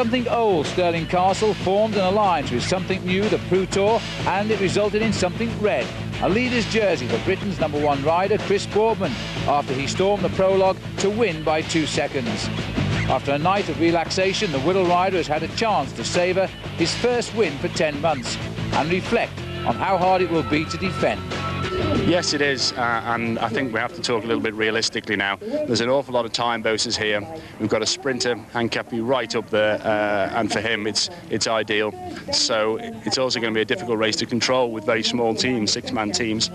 something old, Stirling Castle formed an alliance with something new, the Prutour, and it resulted in something red. A leader's jersey for Britain's #1 rider, Chris Boardman, after he stormed the prologue to win by 2 seconds. After a night of relaxation, the Whittle rider has had a chance to savour his first win for 10 months and reflect on how hard it will be to defend. Yes, it is, and I think we have to talk a little bit realistically now. There's an awful lot of time boasters here. We've got a sprinter, Hankapi, right up there, and for him it's ideal. So it's also going to be a difficult race to control with very small teams, 6-man teams.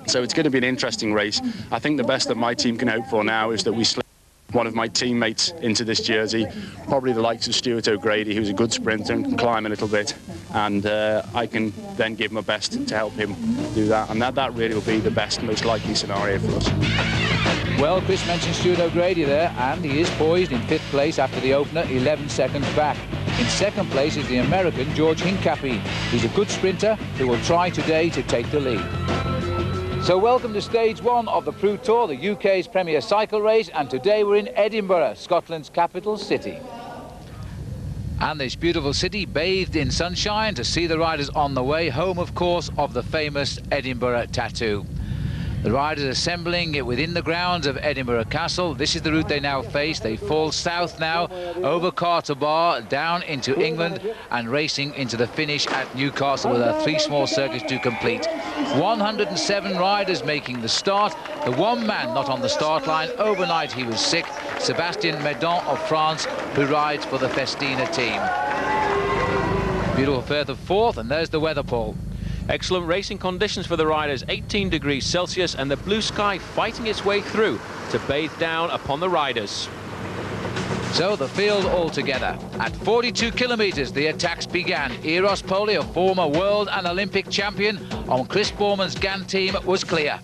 So it's going to be an interesting race. I think the best that my team can hope for now is that we slip one of my teammates into this jersey, probably the likes of Stuart O'Grady, who's a good sprinter and can climb a little bit, and I can then give my best to help him do that, and that really will be the best, most likely scenario for us. Well, Chris mentioned Stuart O'Grady there, and he is poised in 5th place after the opener, 11 seconds back. In 2nd place is the American George Hincapie. He's a good sprinter who will try today to take the lead. So welcome to stage 1 of the Prutour, the UK's premier cycle race, and today we're in Edinburgh, Scotland's capital city. And this beautiful city bathed in sunshine to see the riders on the way, home of course of the famous Edinburgh tattoo. The riders assembling it within the grounds of Edinburgh Castle. This is the route they now face. They fall south now, over Carter Bar, down into England, and racing into the finish at Newcastle with our 3 small circuits to complete. 107 riders making the start. The one man not on the start line, overnight he was sick, Sébastien Medon of France, who rides for the Festina team. Beautiful Firth of Forth, and there's the weather, Paul. Excellent racing conditions for the riders, 18 degrees Celsius, and the blue sky fighting its way through to bathe down upon the riders. So the field all together. At 42 kilometres, the attacks began. Eros Poli, a former world and Olympic champion, on Chris Boardman's GAN team was clear.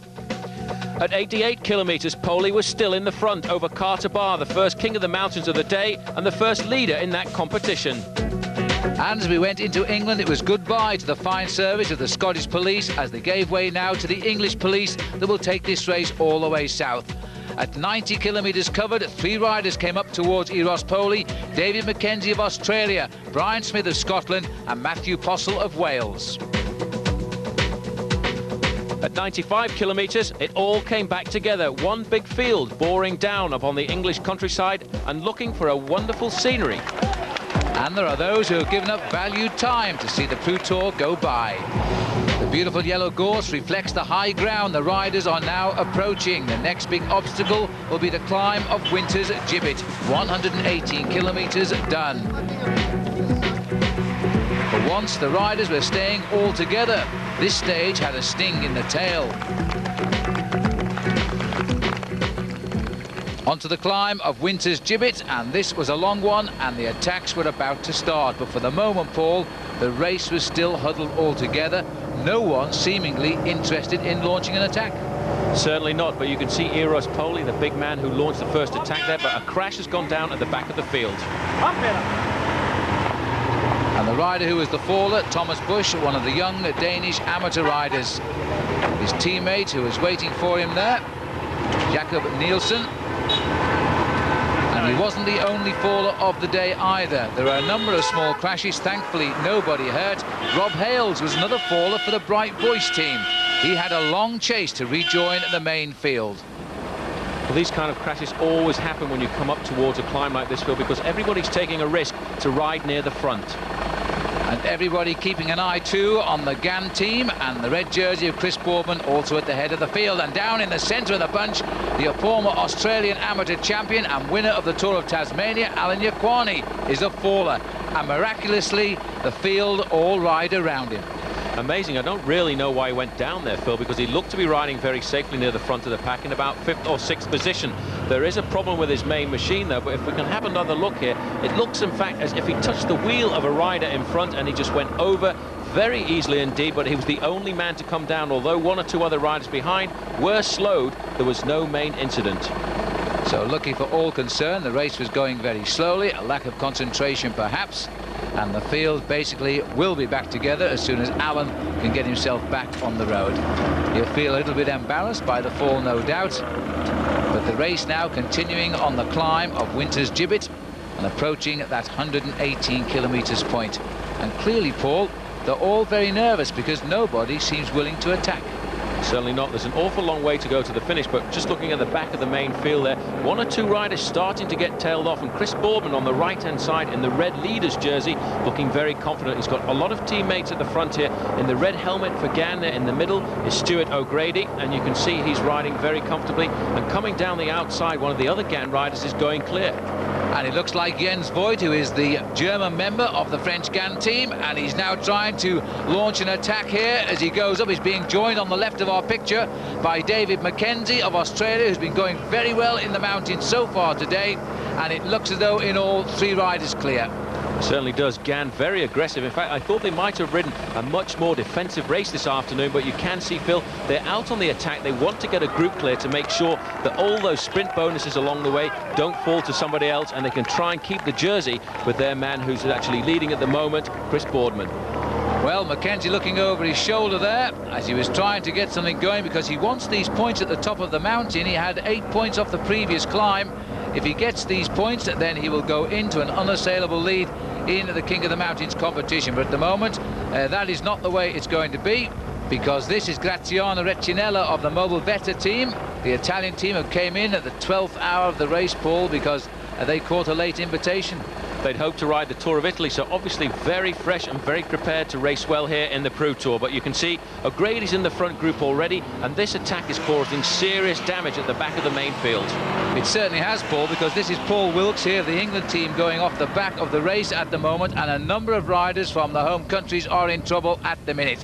At 88 kilometres, Poli was still in the front over Carter Bar, the first king of the mountains of the day and the first leader in that competition. And as we went into England, it was goodbye to the fine service of the Scottish police as they gave way now to the English police that will take this race all the way south. At 90 kilometres covered, 3 riders came up towards Eros Poli: David Mackenzie of Australia, Brian Smith of Scotland and Matthew Postle of Wales. At 95 kilometres, it all came back together. One big field boring down upon the English countryside and looking for a wonderful scenery. And there are those who have given up valued time to see the Prutour go by. The beautiful yellow gorse reflects the high ground the riders are now approaching. The next big obstacle will be the climb of Winter's Gibbet, 118 kilometres done. For once, the riders were staying all together. This stage had a sting in the tail. Onto the climb of Winter's Gibbet, and this was a long one, and the attacks were about to start. But for the moment, Paul, the race was still huddled all together. No one seemingly interested in launching an attack. Certainly not, but you can see Eros Poli, the big man who launched the first attack there, but a crash has gone down at the back of the field. And the rider who was the faller, Thomas Bush, one of the young Danish amateur riders. His teammate who was waiting for him there, Jakob Nielsen. And he wasn't the only faller of the day either. There are a number of small crashes, thankfully nobody hurt. Rob Hales was another faller for the Bright Voice team. He had a long chase to rejoin the main field. Well, these kind of crashes always happen when you come up towards a climb like this, Phil, because everybody's taking a risk to ride near the front. And everybody keeping an eye too on the GAN team, and the red jersey of Chris Boardman also at the head of the field. And down in the centre of the bunch, the former Australian amateur champion and winner of the Tour of Tasmania, Alan Yaquani, is a faller. And miraculously, the field all ride around him. Amazing. I don't really know why he went down there, Phil, because he looked to be riding very safely near the front of the pack in about 5th or 6th position. There is a problem with his main machine, though, but if we can have another look here, it looks, in fact, as if he touched the wheel of a rider in front and he just went over very easily indeed, but he was the only man to come down. Although 1 or 2 other riders behind were slowed, there was no main incident. So lucky for all concerned, the race was going very slowly, a lack of concentration perhaps, and the field basically will be back together as soon as Alan can get himself back on the road. He'll feel a little bit embarrassed by the fall, no doubt, but the race now continuing on the climb of Winter's Gibbet. and approaching that 118 kilometres point. And clearly, Paul, they're all very nervous because nobody seems willing to attack. Certainly not. There's an awful long way to go to the finish, but just looking at the back of the main field there, one or two riders starting to get tailed off, and Chris Boardman on the right-hand side in the red leader's jersey looking very confident. He's got a lot of teammates at the front here. In the red helmet for Gann there in the middle is Stuart O'Grady, and you can see he's riding very comfortably, and coming down the outside, one of the other Gann riders is going clear. And it looks like Jens Voigt, who is the German member of the French Gann team, and he's now trying to launch an attack here as he goes up. He's being joined on the left of our picture by David Mackenzie of Australia, who's been going very well in the mountains so far today, and it looks as though in all 3 riders clear. Certainly does. Gann very aggressive. In fact, I thought they might have ridden a much more defensive race this afternoon, but you can see, Phil, they're out on the attack. They want to get a group clear to make sure that all those sprint bonuses along the way don't fall to somebody else, and they can try and keep the jersey with their man who's actually leading at the moment, Chris Boardman. Well, Mackenzie looking over his shoulder there as he was trying to get something going, because he wants these points at the top of the mountain. He had 8 points off the previous climb. If he gets these points, then he will go into an unassailable lead in the King of the Mountains competition. But at the moment, that is not the way it's going to be, because this is Graziano Recinella of the Mobile Vetta team, the Italian team who came in at the 12th hour of the race, Paul, because they caught a late invitation. They'd hoped to ride the Tour of Italy, so obviously very fresh and very prepared to race well here in the Prutour. But you can see O'Grady's in the front group already, and this attack is causing serious damage at the back of the main field. It certainly has, Paul, because this is Paul Wilkes here, the England team, going off the back of the race at the moment, and a number of riders from the home countries are in trouble at the minute.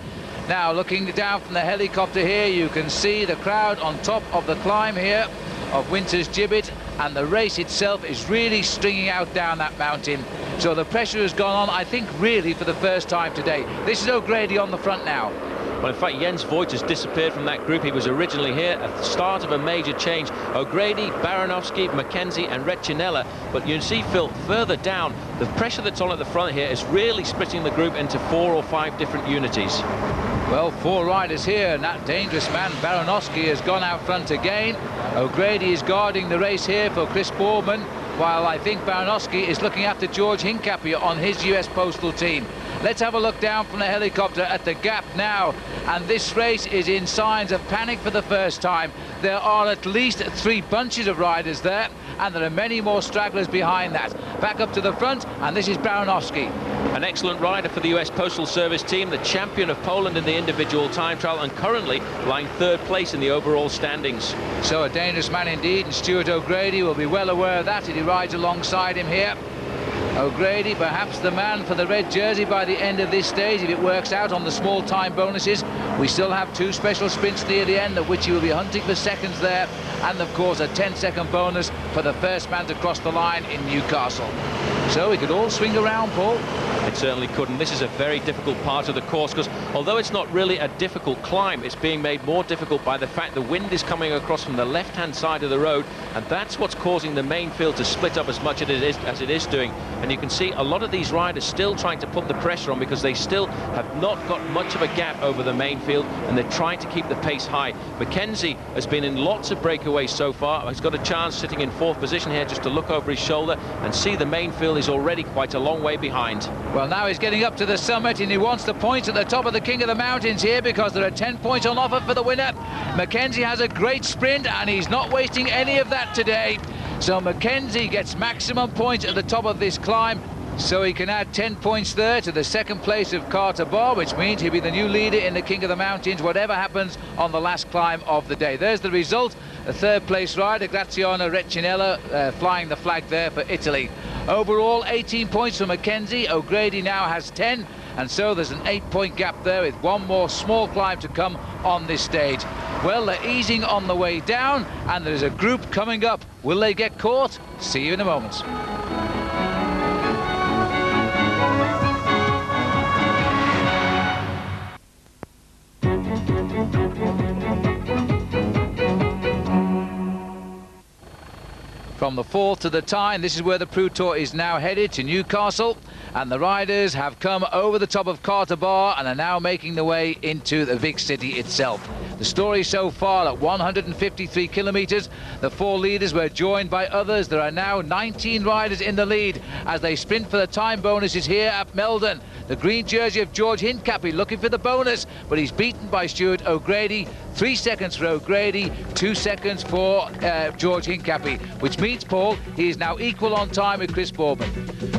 Now, looking down from the helicopter here, you can see the crowd on top of the climb here of Winter's Gibbet, and the race itself is really stringing out down that mountain. So the pressure has gone on, I think, really for the first time today. This is O'Grady on the front now. Well, in fact, Jens Voigt has disappeared from that group. He was originally here at the start of a major change. O'Grady, Baranowski, Mackenzie and Recinella. But you can see, Phil, further down, the pressure that's on at the front here is really splitting the group into 4 or 5 different unities. Well, 4 riders here, and that dangerous man Baranowski has gone out front again. O'Grady is guarding the race here for Chris Boardman, while I think Baranowski is looking after George Hincapie on his US Postal team. Let's have a look down from the helicopter at the gap now, and this race is in signs of panic for the first time. There are at least 3 bunches of riders there, and there are many more stragglers behind that. Back up to the front, and this is Baranowski. An excellent rider for the US Postal Service team, the champion of Poland in the individual time trial, and currently lying 3rd place in the overall standings. So a dangerous man indeed, and Stuart O'Grady will be well aware of that if he rides alongside him here. O'Grady, perhaps the man for the red jersey by the end of this stage, if it works out on the small time bonuses. We still have 2 special sprints near the end, of which he will be hunting for seconds there, and of course a 10-second bonus for the first man to cross the line in Newcastle. So we could all swing around, Paul. It certainly couldn't. This is a very difficult part of the course, because although it's not really a difficult climb, it's being made more difficult by the fact the wind is coming across from the left-hand side of the road, and that's what's causing the main field to split up as much as it is doing. And you can see a lot of these riders still trying to put the pressure on, because they still have not got much of a gap over the main field, and they're trying to keep the pace high. Mackenzie has been in lots of breakaways so far. He's got a chance sitting in 4th position here just to look over his shoulder and see the main field is already quite a long way behind. Well, now he's getting up to the summit, and he wants the points at the top of the King of the Mountains here, because there are 10 points on offer for the winner. Mackenzie has a great sprint, and he's not wasting any of that today. So Mackenzie gets maximum points at the top of this climb, so he can add 10 points there to the 2nd place of Carter Bar, which means he'll be the new leader in the King of the Mountains, whatever happens on the last climb of the day. There's the result. The 3rd place rider, Graziano Recinella, flying the flag there for Italy. Overall, 18 points for Mackenzie. O'Grady now has 10, and so there's an 8-point gap there, with 1 more small climb to come on this stage. Well, they're easing on the way down, and there's a group coming up. Will they get caught? See you in a moment. From the 4th to the Tyne, this is where the Prutour is now headed, to Newcastle, and the riders have come over the top of Carter Bar and are now making their way into the big city itself. The story so far at 153 kilometres. The 4 leaders were joined by others. There are now 19 riders in the lead as they sprint for the time bonuses here at Meldon. The green jersey of George Hincapie looking for the bonus, but he's beaten by Stuart O'Grady. 3 seconds for O'Grady, 2 seconds for George Hincapie, which means, Paul, he is now equal on time with Chris Boardman.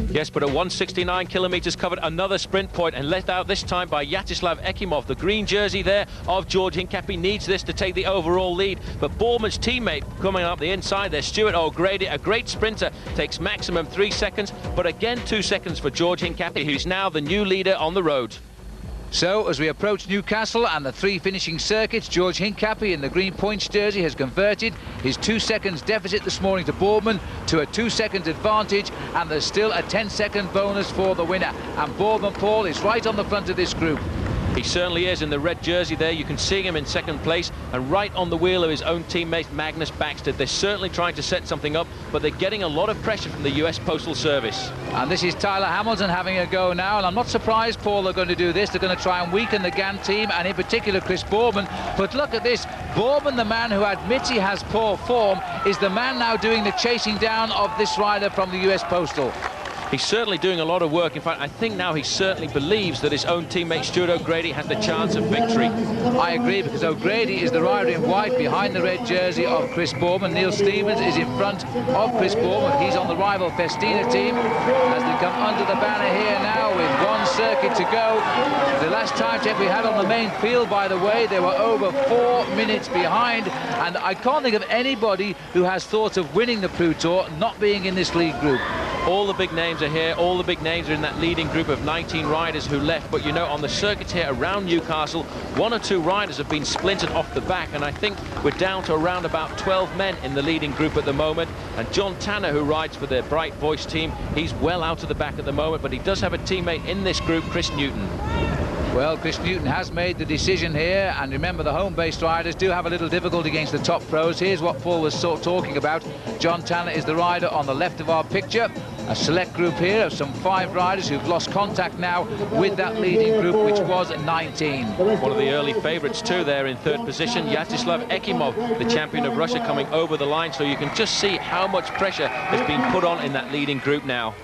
Yes, but at 169 kilometres covered, another sprint point, and let out this time by Yaroslav Ekimov. The green jersey there of George Hincapie needs this to take the overall lead, but Boardman's teammate coming up the inside there, Stuart O'Grady, a great sprinter, takes maximum 3 seconds, but again 2 seconds for George Hincapie, who's now the new leader on the road. So, as we approach Newcastle and the 3 finishing circuits, George Hincapie in the green points jersey has converted his 2 seconds deficit this morning to Boardman to a 2 second advantage, and there's still a 10-second bonus for the winner. And Boardman, Paul, is right on the front of this group. He certainly is in the red jersey there. You can see him in second place and right on the wheel of his own teammate Magnus Baxter. They're certainly trying to set something up, but they're getting a lot of pressure from the US Postal Service. And this is Tyler Hamilton having a go now, and I'm not surprised, Paul, they're going to do this. They're going to try and weaken the Gant team, and in particular Chris Boardman. But look at this. Boardman, the man who admits he has poor form, is the man now doing the chasing down of this rider from the US Postal. He's certainly doing a lot of work. In fact, I think now he certainly believes that his own teammate Stuart O'Grady has the chance of victory. I agree, because O'Grady is the rider in white behind the red jersey of Chris Boardman. Neil Stevens is in front of Chris Boardman. He's on the rival Festina team as they come under the banner here now with 1 circuit to go. The last time check we had on the main field, by the way, they were over 4 minutes behind, and I can't think of anybody who has thoughts of winning the Prutour not being in this lead group. All the big names are here. All the big names are in that leading group of 19 riders who left. But, you know, on the circuit here around Newcastle, 1 or 2 riders have been splintered off the back. And I think we're down to around about 12 men in the leading group at the moment. And John Tanner, who rides for the Bright Voice team, he's well out of the back at the moment. But he does have a teammate in this group, Chris Newton. Well, Chris Newton has made the decision here, and remember the home-based riders do have a little difficulty against the top pros. Here's what Paul was talking about. John Tanner is the rider on the left of our picture. A select group here of some 5 riders who've lost contact now with that leading group, which was 19. One of the early favourites too there in 3rd position, Yaroslav Ekimov, the champion of Russia, coming over the line. So you can just see how much pressure has been put on in that leading group now.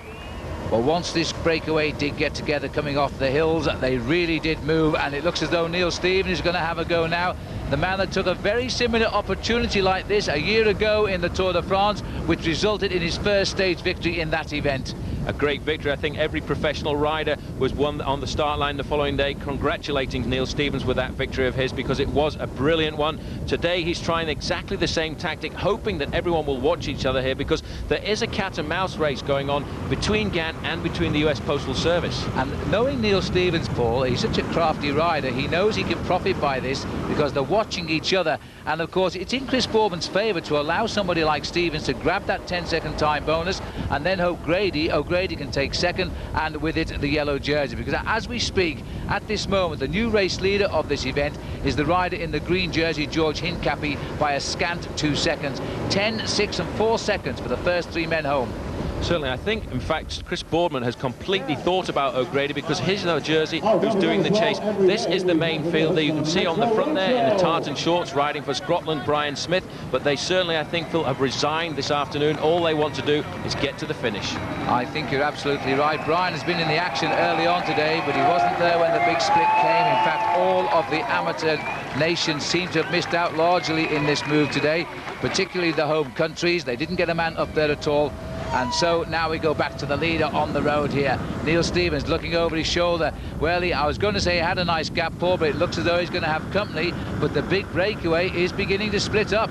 Well, once this breakaway did get together coming off the hills, they really did move, and it looks as though Neil Stevens is going to have a go now. The man that took a very similar opportunity like this a year ago in the Tour de France, which resulted in his first stage victory in that event. A great victory. I think every professional rider was one on the start line the following day, congratulating Neil Stevens with that victory of his, because it was a brilliant one. Today he's trying exactly the same tactic, hoping that everyone will watch each other here, because there is a cat and mouse race going on between Gant and between the US Postal Service. And knowing Neil Stevens, Paul, he's such a crafty rider, he knows he can profit by this because they're watching each other. And of course it's in Chris Boardman's favour to allow somebody like Stevens to grab that 10-second time bonus, and then O'Grady can take second, and with it the yellow jersey, because as we speak at this moment the new race leader of this event is the rider in the green jersey, George Hincapie, by a scant 2 seconds. 10, 6 and 4 seconds for the first 3 men home. Certainly, I think, in fact, Chris Boardman has completely thought about O'Grady, because his jersey, who's doing the chase. This is the main field there. You can see on the front there in the tartan shorts riding for Scotland, Brian Smith. But they certainly, I think, Phil, have resigned this afternoon. All they want to do is get to the finish. I think you're absolutely right. Brian has been in the action early on today, but he wasn't there when the big split came. In fact, all of the amateur nations seem to have missed out largely in this move today, particularly the home countries. They didn't get a man up there at all. And so now we go back to the leader on the road here. Neil Stevens looking over his shoulder. Well, I was going to say he had a nice gap, Paul, but it looks as though he's going to have company. But the big breakaway is beginning to split up.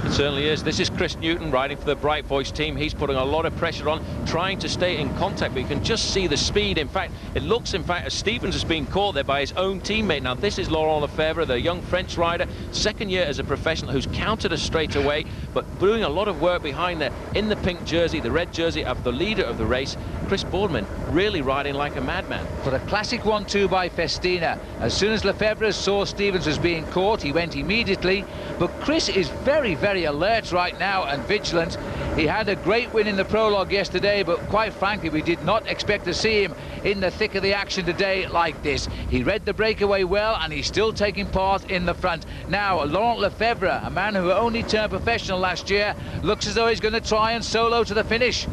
It certainly is. This is Chris Newton riding for the Bright Voice team. He's putting a lot of pressure on, trying to stay in contact, but you can just see the speed. In fact, it looks, as Stevens has been caught there by his own teammate. Now, this is Laurent Lefebvre, the young French rider, 2nd year as a professional, who's countered us straight away, but doing a lot of work behind there in the pink jersey, the red jersey of the leader of the race, Chris Boardman, really riding like a madman. But a classic 1-2 by Festina. As soon as Lefebvre saw Stevens was being caught, he went immediately. But Chris is very, very alert right now and vigilant. He had a great win in the prologue yesterday, but quite frankly, we did not expect to see him in the thick of the action today like this. He read the breakaway well, and he's still taking part in the front. Now, Laurent Lefebvre, a man who only turned professional last year, looks as though he's going to try and solo to the finish.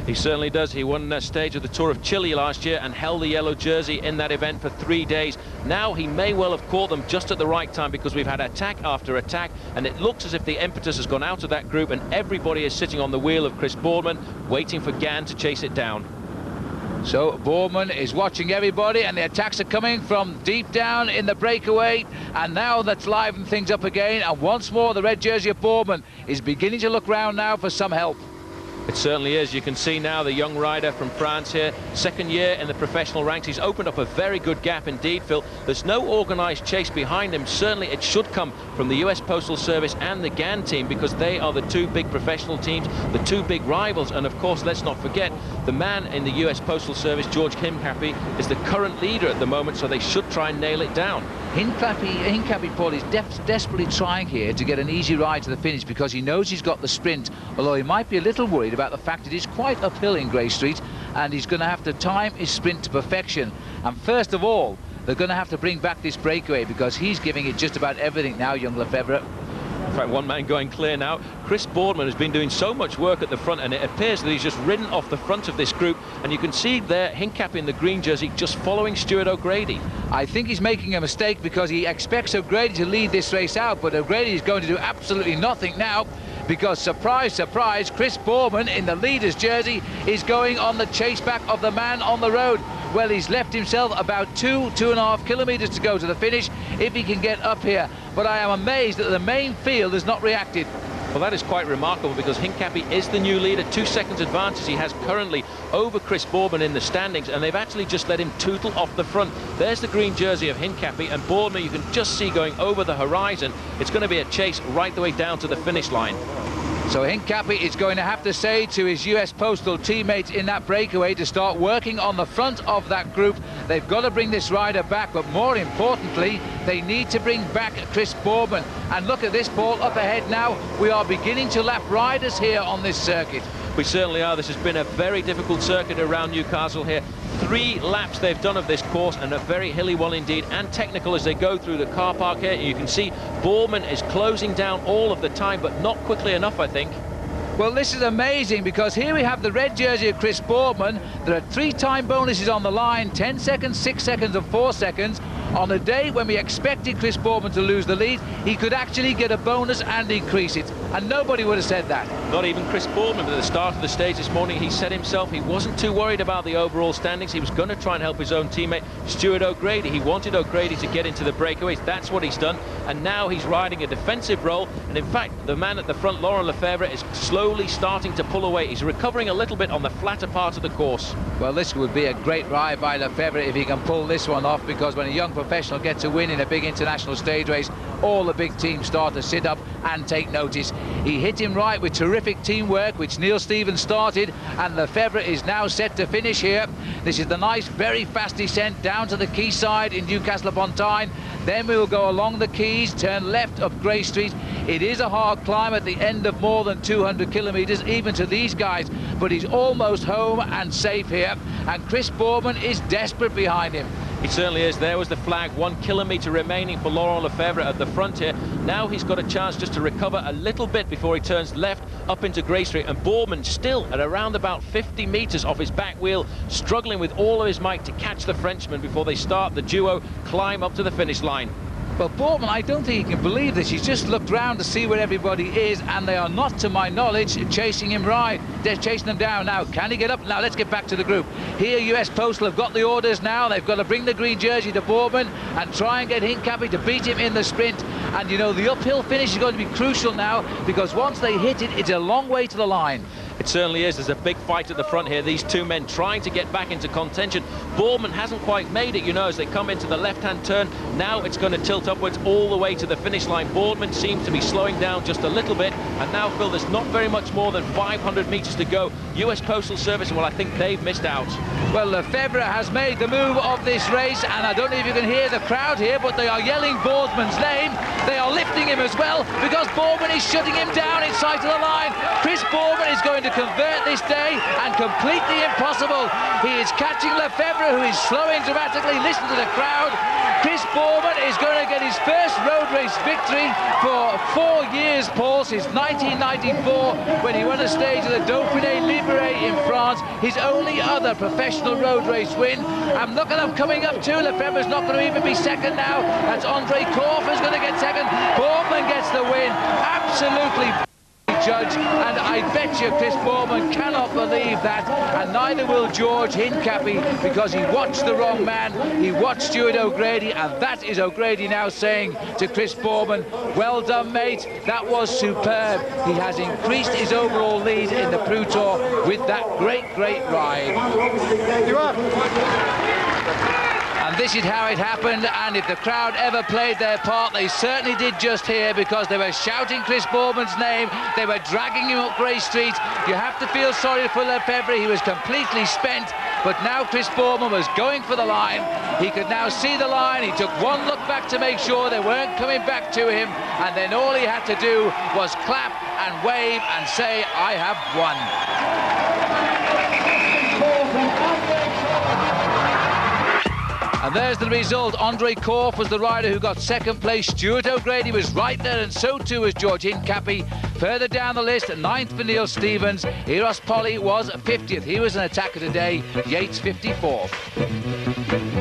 He certainly does. He won that stage of the Tour of Chile last year and held the yellow jersey in that event for 3 days. Now he may well have caught them just at the right time, because we've had attack after attack, and it looks as if the impetus has gone out of that group and everybody is sitting on the wheel of Chris Boardman, waiting for Gann to chase it down. So Boardman is watching everybody, and the attacks are coming from deep down in the breakaway, and now that's livened things up again, and once more the red jersey of Boardman is beginning to look round now for some help. It certainly is. You can see now the young rider from France here, second year in the professional ranks. He's opened up a very good gap indeed, Phil. There's no organised chase behind him. Certainly it should come from the US Postal Service and the Gann team, because they are the two big professional teams, the two big rivals. And of course, let's not forget, the man in the US Postal Service, George Hincapie, is the current leader at the moment, so they should try and nail it down. Hincapie, Paul, is desperately trying here to get an easy ride to the finish, because he knows he's got the sprint, although he might be a little worried about the fact it is quite uphill in Grey Street, and he's going to have to time his sprint to perfection. And first of all, they're going to have to bring back this breakaway, because he's giving it just about everything now, young Lefebvre. In fact, one man going clear now. Chris Boardman has been doing so much work at the front, and it appears that he's just ridden off the front of this group, and you can see there Hincapie in the green jersey just following Stuart O'Grady. I think he's making a mistake, because he expects O'Grady to lead this race out, but O'Grady is going to do absolutely nothing now, because surprise, surprise, Chris Boardman in the leader's jersey is going on the chase back of the man on the road. Well, he's left himself about 2.5 kilometres to go to the finish if he can get up here. But I am amazed that the main field has not reacted. Well, that is quite remarkable, because Hincapie is the new leader. 2 seconds advantage he has currently over Chris Boardman in the standings, and they've actually just let him tootle off the front. There's the green jersey of Hincapie, and Boardman you can just see going over the horizon. It's going to be a chase right the way down to the finish line. So Hincapie is going to have to say to his US Postal teammates in that breakaway to start working on the front of that group. They've got to bring this rider back, but more importantly, they need to bring back Chris Boardman. And look at this, Paul, up ahead now. We are beginning to lap riders here on this circuit. We certainly are. This has been a very difficult circuit around Newcastle here. 3 laps they've done of this course, and a very hilly one indeed, and technical as they go through the car park here. You can see Boardman is closing down all of the time, but not quickly enough, I think. Well, this is amazing, because here we have the red jersey of Chris Boardman. There are 3 time bonuses on the line, 10 seconds, 6 seconds and 4 seconds. On a day when we expected Chris Boardman to lose the lead, he could actually get a bonus and increase it, and nobody would have said that. Not even Chris Boardman. At the start of the stage this morning, he said himself he wasn't too worried about the overall standings. He was going to try and help his own teammate Stuart O'Grady. He wanted O'Grady to get into the breakaways. That's what he's done, and now he's riding a defensive role. And in fact, the man at the front, Laurent Lefebvre, is slowly starting to pull away. He's recovering a little bit on the flatter part of the course. Well, this would be a great ride by Lefebvre if he can pull this one off, because when a young professional gets a win in a big international stage race, all the big teams start to sit up and take notice. He hit him right with terrific teamwork, which Neil Stevens started, and Lefebvre is now set to finish here. This is the nice, very fast descent down to the quayside in Newcastle upon Tyne. Then we will go along the quays, turn left up Grey Street. It is a hard climb at the end of more than 200 kilometres, even to these guys, but he's almost home and safe here, and Chris Boardman is desperate behind him. He certainly is. There was the flag, 1 kilometre remaining for Laurent Lefebvre at the front here. Now he's got a chance just to recover a little bit before he turns left up into Grey Street, and Boardman still at around about 50 metres off his back wheel, struggling with all of his might to catch the Frenchman before they start the duo climb up to the finish line. Well, Boardman, I don't think he can believe this. He's just looked round to see where everybody is, and they are not, to my knowledge, chasing him right. They're chasing him down now. Can he get up? Now, let's get back to the group. Here, US Postal have got the orders now. They've got to bring the green jersey to Boardman and try and get Hincapie to beat him in the sprint. And, you know, the uphill finish is going to be crucial now, because once they hit it, it's a long way to the line. It certainly is. There's a big fight at the front here. These 2 men trying to get back into contention. Boardman hasn't quite made it, you know, as they come into the left-hand turn. Now it's going to tilt upwards all the way to the finish line. Boardman seems to be slowing down just a little bit. And now, Phil, there's not very much more than 500 metres to go. US Postal Service, well, I think they've missed out. Well, Lefebvre has made the move of this race, and I don't know if you can hear the crowd here, but they are yelling Boardman's name. They are lifting him as well, because Bourman is shutting him down in sight of the line. Chris Bourman is going to convert this day, and completely impossible. He is catching Lefebvre, who is slowing dramatically. Listen to the crowd. Chris Bourman is going to get his first road race victory for 4 years, Paul, since 1994, when he won a stage of the Dauphiné Libéré in France, his only other professional road race win. And look at him coming up too. Lefebvre's not going to even be second now. That's Andre Korf who's going to get second. Bourman gets the win. Absolutely judge, and I bet you Chris Bourman cannot believe that, and neither will George Hincapie, because he watched the wrong man. He watched Stuart O'Grady, and that is O'Grady now saying to Chris Bourman, well done, mate, that was superb. He has increased his overall lead in the Prutour with that great ride. You are. And this is how it happened, and if the crowd ever played their part, they certainly did just here, because they were shouting Chris Bourman's name, they were dragging him up Grey Street. You have to feel sorry for Lefebvre, he was completely spent, but now Chris Bourman was going for the line. He could now see the line, he took one look back to make sure they weren't coming back to him, and then all he had to do was clap and wave and say, I have won. And there's the result. Andre Korf was the rider who got second place. Stuart O'Grady was right there, and so too was George Hincapie. Further down the list, 9th for Neil Stevens. Eros Polly was 50th. He was an attacker today. Yates 54th.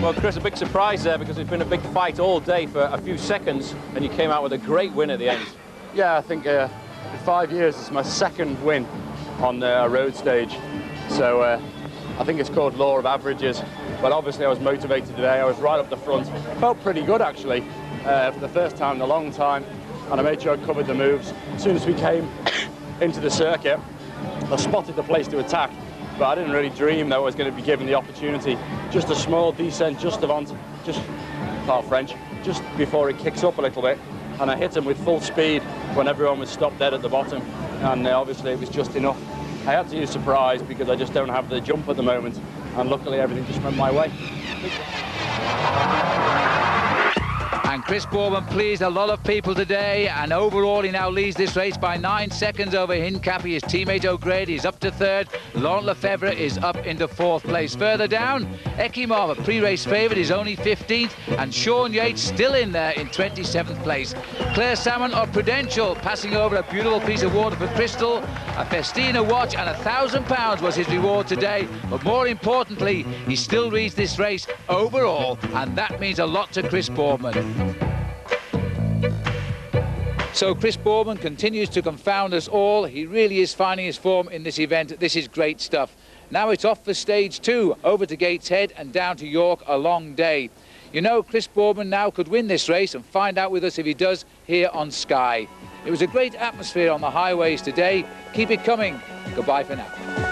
Well, Chris, a big surprise there, because it's been a big fight all day for a few seconds, and you came out with a great win at the end. Yeah, I think in 5 years it's my second win on a road stage. So I think it's called law of averages. But obviously I was motivated today. I was right up the front. Felt pretty good actually for the first time in a long time, and I made sure I covered the moves. As soon as we came into the circuit, I spotted the place to attack, but I didn't really dream that I was going to be given the opportunity. Just a small descent, just before it kicks up a little bit, and I hit him with full speed when everyone was stopped dead at the bottom, and obviously it was just enough. I had to use surprise because I just don't have the jump at the moment, and luckily everything just went my way. And Chris Bourman pleased a lot of people today, and overall he now leads this race by 9 seconds over Hincapie. His teammate O'Grady is up to 3rd. Laurent Lefebvre is up into 4th place. Further down, Ekimov, a pre-race favourite, is only 15th, and Sean Yates still in there in 27th place. Claire Salmon of Prudential passing over a beautiful piece of water for Crystal. A Festina watch and £1,000 was his reward today, but more importantly, he still leads this race overall, and that means a lot to Chris Bourman. So Chris Bourman continues to confound us all. He really is finding his form in this event. This is great stuff. Now it's off for stage 2, over to Gateshead and down to York, a long day. You know, Chris Bourman now could win this race, and find out with us if he does here on Sky. It was a great atmosphere on the highways today. Keep it coming. Goodbye for now.